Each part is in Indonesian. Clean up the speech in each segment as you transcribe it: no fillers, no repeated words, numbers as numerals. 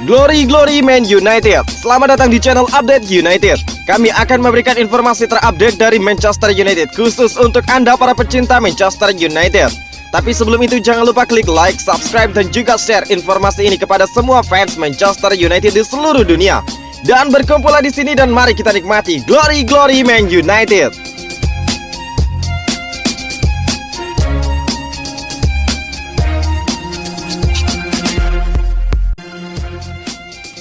Glory Man United. Selamat datang di channel Update United. Kami akan memberikan informasi terupdate dari Manchester United khusus untuk Anda para pecinta Manchester United. Tapi sebelum itu jangan lupa klik like, subscribe dan juga share informasi ini kepada semua fans Manchester United di seluruh dunia. Dan berkumpullah di sini dan mari kita nikmati Glory Man United.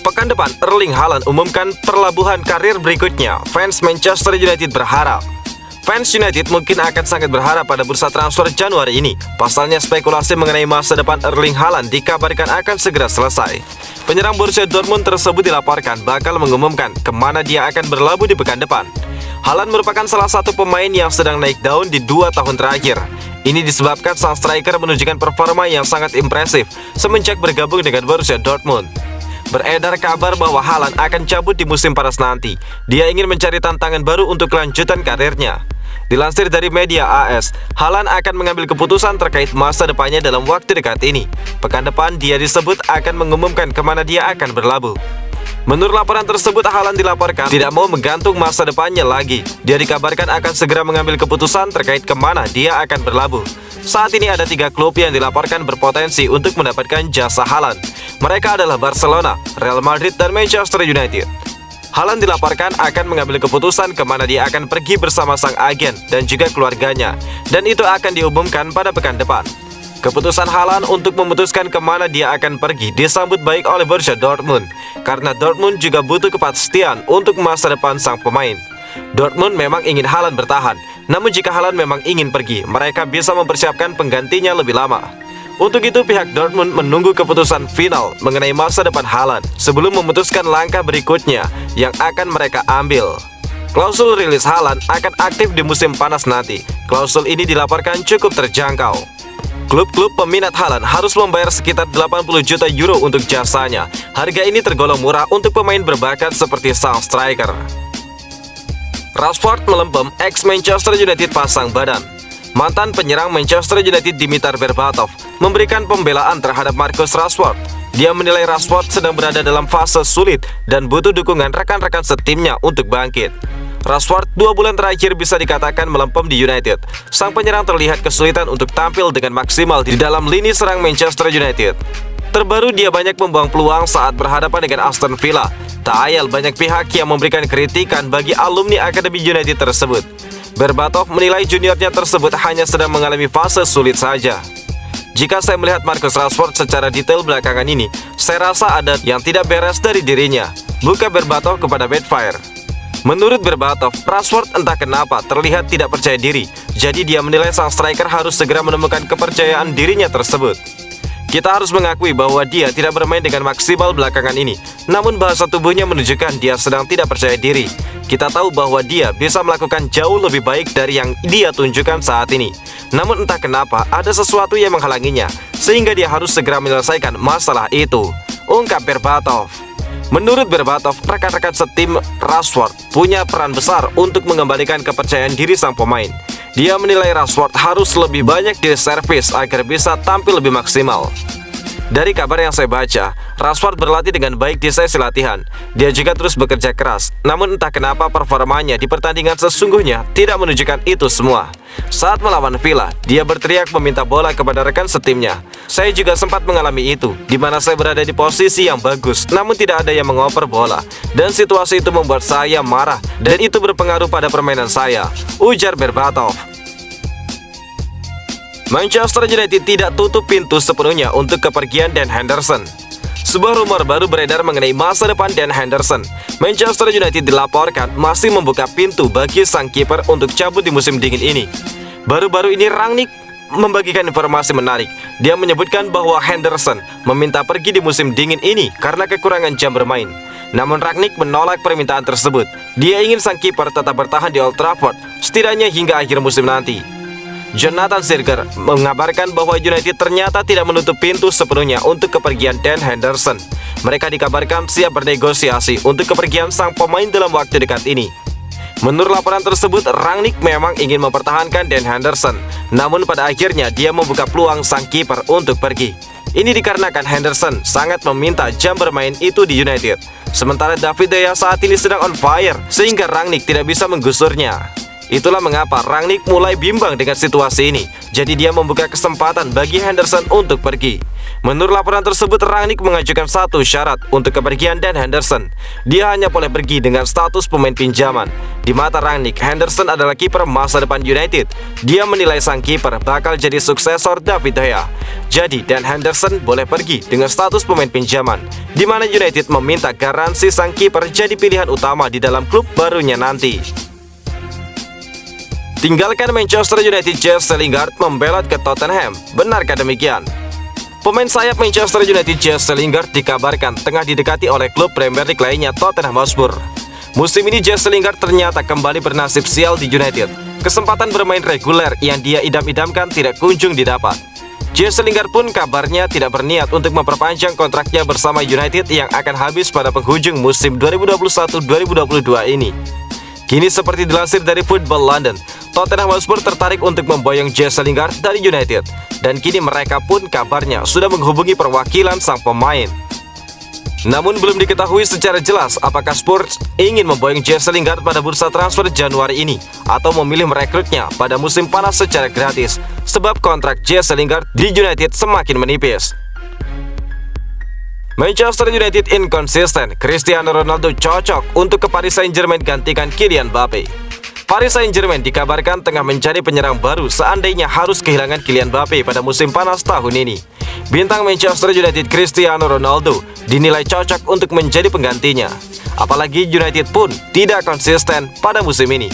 Pekan depan, Erling Haaland umumkan perlabuhan karir berikutnya. Fans Manchester United berharap. Fans United mungkin akan sangat berharap pada bursa transfer Januari ini. Pasalnya spekulasi mengenai masa depan Erling Haaland dikabarkan akan segera selesai. Penyerang Borussia Dortmund tersebut dilaporkan bakal mengumumkan kemana dia akan berlabuh di pekan depan. Haaland merupakan salah satu pemain yang sedang naik daun di 2 tahun terakhir. Ini disebabkan sang striker menunjukkan performa yang sangat impresif semenjak bergabung dengan Borussia Dortmund. Beredar kabar bahwa Haaland akan cabut di musim panas nanti. Dia ingin mencari tantangan baru untuk kelanjutan karirnya. Dilansir dari media AS, Haaland akan mengambil keputusan terkait masa depannya dalam waktu dekat ini. Pekan depan dia disebut akan mengumumkan kemana dia akan berlabuh. Menurut laporan tersebut, Haaland dilaporkan tidak mau menggantung masa depannya lagi. Dia dikabarkan akan segera mengambil keputusan terkait kemana dia akan berlabuh. Saat ini ada 3 klub yang dilaporkan berpotensi untuk mendapatkan jasa Haaland. Mereka adalah Barcelona, Real Madrid, dan Manchester United. Haaland dilaporkan akan mengambil keputusan kemana dia akan pergi bersama sang agen dan juga keluarganya, dan itu akan diumumkan pada pekan depan. Keputusan Haaland untuk memutuskan kemana dia akan pergi disambut baik oleh Borussia Dortmund, karena Dortmund juga butuh kepastian untuk masa depan sang pemain. Dortmund memang ingin Haaland bertahan, namun jika Haaland memang ingin pergi, mereka bisa mempersiapkan penggantinya lebih lama. Untuk itu pihak Dortmund menunggu keputusan final mengenai masa depan Haaland sebelum memutuskan langkah berikutnya yang akan mereka ambil. Klausul rilis Haaland akan aktif di musim panas nanti. Klausul ini dilaporkan cukup terjangkau. Klub-klub peminat Haaland harus membayar sekitar 80 juta euro untuk jasanya. Harga ini tergolong murah untuk pemain berbakat seperti sang striker. Rashford melempem ex-Manchester United pasang badan. Mantan penyerang Manchester United Dimitar Berbatov memberikan pembelaan terhadap Marcus Rashford. Dia menilai Rashford sedang berada dalam fase sulit dan butuh dukungan rekan-rekan setimnya untuk bangkit. Rashford 2 bulan terakhir bisa dikatakan melempem di United. Sang penyerang terlihat kesulitan untuk tampil dengan maksimal di dalam lini serang Manchester United. Terbaru dia banyak membuang peluang saat berhadapan dengan Aston Villa. Tak ayal banyak pihak yang memberikan kritikan bagi alumni Akademi United tersebut. Berbatov menilai juniornya tersebut hanya sedang mengalami fase sulit saja. Jika saya melihat Marcus Rashford secara detail belakangan ini, saya rasa ada yang tidak beres dari dirinya, buka Berbatov kepada Betfair. Menurut Berbatov, Rashford entah kenapa terlihat tidak percaya diri, jadi dia menilai sang striker harus segera menemukan kepercayaan dirinya tersebut. Kita harus mengakui bahwa dia tidak bermain dengan maksimal belakangan ini, namun bahasa tubuhnya menunjukkan dia sedang tidak percaya diri. Kita tahu bahwa dia bisa melakukan jauh lebih baik dari yang dia tunjukkan saat ini. Namun entah kenapa ada sesuatu yang menghalanginya, sehingga dia harus segera menyelesaikan masalah itu, ungkap Berbatov. Menurut Berbatov, rekan-rekan setim Rashford punya peran besar untuk mengembalikan kepercayaan diri sang pemain. Dia menilai Rashford harus lebih banyak diservis agar bisa tampil lebih maksimal. Dari kabar yang saya baca, Rashford berlatih dengan baik di sesi latihan. Dia juga terus bekerja keras, namun entah kenapa performanya di pertandingan sesungguhnya tidak menunjukkan itu semua. Saat melawan Villa, dia berteriak meminta bola kepada rekan setimnya. Saya juga sempat mengalami itu, di mana saya berada di posisi yang bagus, namun tidak ada yang mengoper bola. Dan situasi itu membuat saya marah, dan itu berpengaruh pada permainan saya, ujar Berbatov. Manchester United tidak tutup pintu sepenuhnya untuk kepergian Dan Henderson. Sebuah rumor baru beredar mengenai masa depan Dan Henderson. Manchester United dilaporkan masih membuka pintu bagi sang kiper untuk cabut di musim dingin ini. Baru-baru ini Rangnick membagikan informasi menarik. Dia menyebutkan bahwa Henderson meminta pergi di musim dingin ini karena kekurangan jam bermain. Namun Rangnick menolak permintaan tersebut. Dia ingin sang kiper tetap bertahan di Old Trafford, setidaknya hingga akhir musim nanti. Jonathan Sirger mengabarkan bahwa United ternyata tidak menutup pintu sepenuhnya untuk kepergian Dan Henderson. Mereka dikabarkan siap bernegosiasi untuk kepergian sang pemain dalam waktu dekat ini. Menurut laporan tersebut, Rangnick memang ingin mempertahankan Dan Henderson, namun pada akhirnya dia membuka peluang sang kiper untuk pergi. Ini dikarenakan Henderson sangat meminta jam bermain itu di United. Sementara David De Gea saat ini sedang on fire, sehingga Rangnick tidak bisa menggusurnya. Itulah mengapa Rangnick mulai bimbang dengan situasi ini. Jadi dia membuka kesempatan bagi Henderson untuk pergi. Menurut laporan tersebut, Rangnick mengajukan satu syarat untuk kepergian Dan Henderson. Dia hanya boleh pergi dengan status pemain pinjaman. Di mata Rangnick, Henderson adalah kiper masa depan United. Dia menilai sang kiper bakal jadi suksesor David De Gea. Jadi Dan Henderson boleh pergi dengan status pemain pinjaman, di mana United meminta garansi sang kiper jadi pilihan utama di dalam klub barunya nanti. Tinggalkan Manchester United, Jesse Lingard membelot ke Tottenham. Benarkah demikian? Pemain sayap Manchester United Jesse Lingard dikabarkan tengah didekati oleh klub Premier League lainnya Tottenham Hotspur. Musim ini Jesse Lingard ternyata kembali bernasib sial di United. Kesempatan bermain reguler yang dia idam-idamkan tidak kunjung didapat. Jesse Lingard pun kabarnya tidak berniat untuk memperpanjang kontraknya bersama United yang akan habis pada penghujung musim 2021-2022 ini. Kini seperti dilansir dari Football London, Tottenham Hotspur tertarik untuk memboyong Jesse Lingard dari United, dan kini mereka pun kabarnya sudah menghubungi perwakilan sang pemain. Namun belum diketahui secara jelas apakah Spurs ingin memboyong Jesse Lingard pada bursa transfer Januari ini atau memilih merekrutnya pada musim panas secara gratis, sebab kontrak Jesse Lingard di United semakin menipis. Manchester United inkonsisten, Cristiano Ronaldo cocok untuk ke Paris Saint-Germain gantikan Kylian Mbappe. Paris Saint-Germain dikabarkan tengah mencari penyerang baru seandainya harus kehilangan Kylian Mbappe pada musim panas tahun ini. Bintang Manchester United Cristiano Ronaldo dinilai cocok untuk menjadi penggantinya. Apalagi United pun tidak konsisten pada musim ini.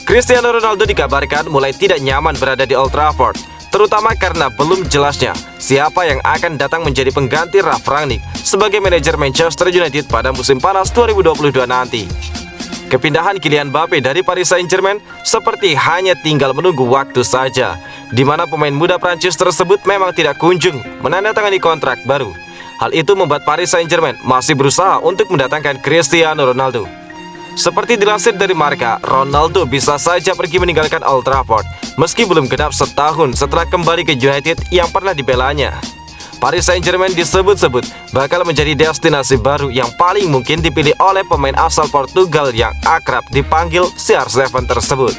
Cristiano Ronaldo dikabarkan mulai tidak nyaman berada di Old Trafford, terutama karena belum jelasnya siapa yang akan datang menjadi pengganti Ralf Rangnick sebagai manajer Manchester United pada musim panas 2022 nanti. Kepindahan Kylian Mbappe dari Paris Saint-Germain seperti hanya tinggal menunggu waktu saja, di mana pemain muda Prancis tersebut memang tidak kunjung menandatangani kontrak baru. Hal itu membuat Paris Saint-Germain masih berusaha untuk mendatangkan Cristiano Ronaldo. Seperti dilansir dari Marca, Ronaldo bisa saja pergi meninggalkan Old Trafford meski belum genap setahun setelah kembali ke United yang pernah dibelanya. Paris Saint-Germain disebut-sebut bakal menjadi destinasi baru yang paling mungkin dipilih oleh pemain asal Portugal yang akrab dipanggil CR7 tersebut.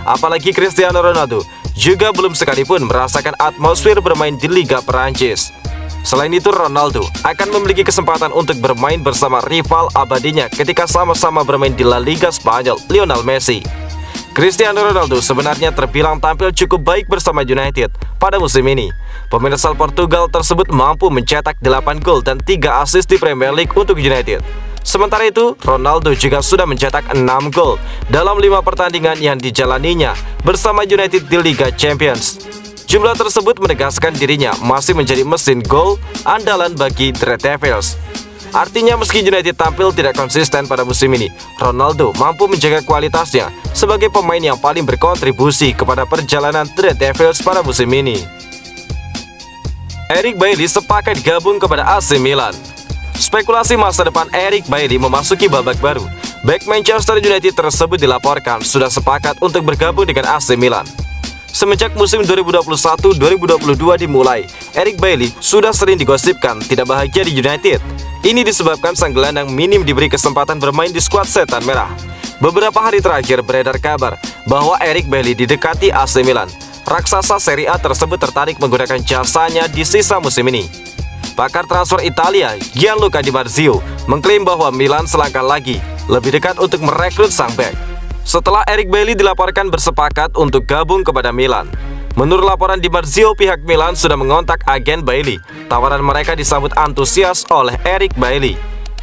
Apalagi Cristiano Ronaldo juga belum sekalipun merasakan atmosfer bermain di Liga Perancis. Selain itu, Ronaldo akan memiliki kesempatan untuk bermain bersama rival abadinya ketika sama-sama bermain di La Liga Spanyol, Lionel Messi. Cristiano Ronaldo sebenarnya terbilang tampil cukup baik bersama United pada musim ini. Pemain asal Portugal tersebut mampu mencetak 8 gol dan 3 assist di Premier League untuk United. Sementara itu, Ronaldo juga sudah mencetak 6 gol dalam 5 pertandingan yang dijalaninya bersama United di Liga Champions. Jumlah tersebut menegaskan dirinya masih menjadi mesin gol andalan bagi The Red Devils. Artinya meski United tampil tidak konsisten pada musim ini, Ronaldo mampu menjaga kualitasnya sebagai pemain yang paling berkontribusi kepada perjalanan The Red Devils pada musim ini. Eric Bailly sepakat gabung kepada AC Milan. Spekulasi masa depan Eric Bailly memasuki babak baru. Back Manchester United tersebut dilaporkan sudah sepakat untuk bergabung dengan AC Milan. Semenjak musim 2021-2022 dimulai, Eric Bailly sudah sering digosipkan tidak bahagia di United. Ini disebabkan sang gelandang minim diberi kesempatan bermain di skuad Setan Merah. Beberapa hari terakhir beredar kabar bahwa Eric Bailly didekati AC Milan. Raksasa Serie A tersebut tertarik menggunakan jasanya di sisa musim ini. Pakar transfer Italia, Gianluca Di Marzio, mengklaim bahwa Milan selangkah lagi lebih dekat untuk merekrut sang bek. Setelah Eric Bailly dilaporkan bersepakat untuk gabung kepada Milan. Menurut laporan Di Marzio, pihak Milan sudah mengontak agen Bailly. Tawaran mereka disambut antusias oleh Eric Bailly.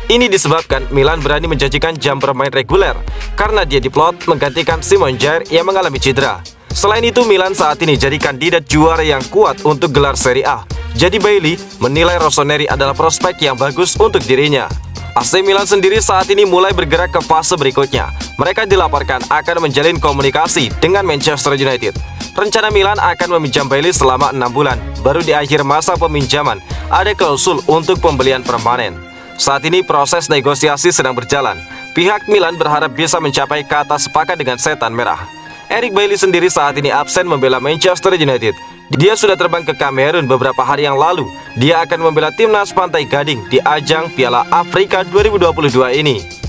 Ini disebabkan Milan berani menjanjikan jam bermain reguler karena dia diplot menggantikan Simon Kjaer yang mengalami cedera. Selain itu, Milan saat ini jadi kandidat juara yang kuat untuk gelar Serie A. Jadi Bailly menilai Rossoneri adalah prospek yang bagus untuk dirinya. AC Milan sendiri saat ini mulai bergerak ke fase berikutnya. Mereka dilaporkan akan menjalin komunikasi dengan Manchester United. Rencana Milan akan meminjam Bailly selama 6 bulan. Baru di akhir masa peminjaman, ada klausul untuk pembelian permanen. Saat ini proses negosiasi sedang berjalan. Pihak Milan berharap bisa mencapai kata sepakat dengan Setan Merah. Eric Bailly sendiri saat ini absen membela Manchester United. Dia sudah terbang ke Kamerun beberapa hari yang lalu. Dia akan membela timnas Pantai Gading di ajang Piala Afrika 2022 ini.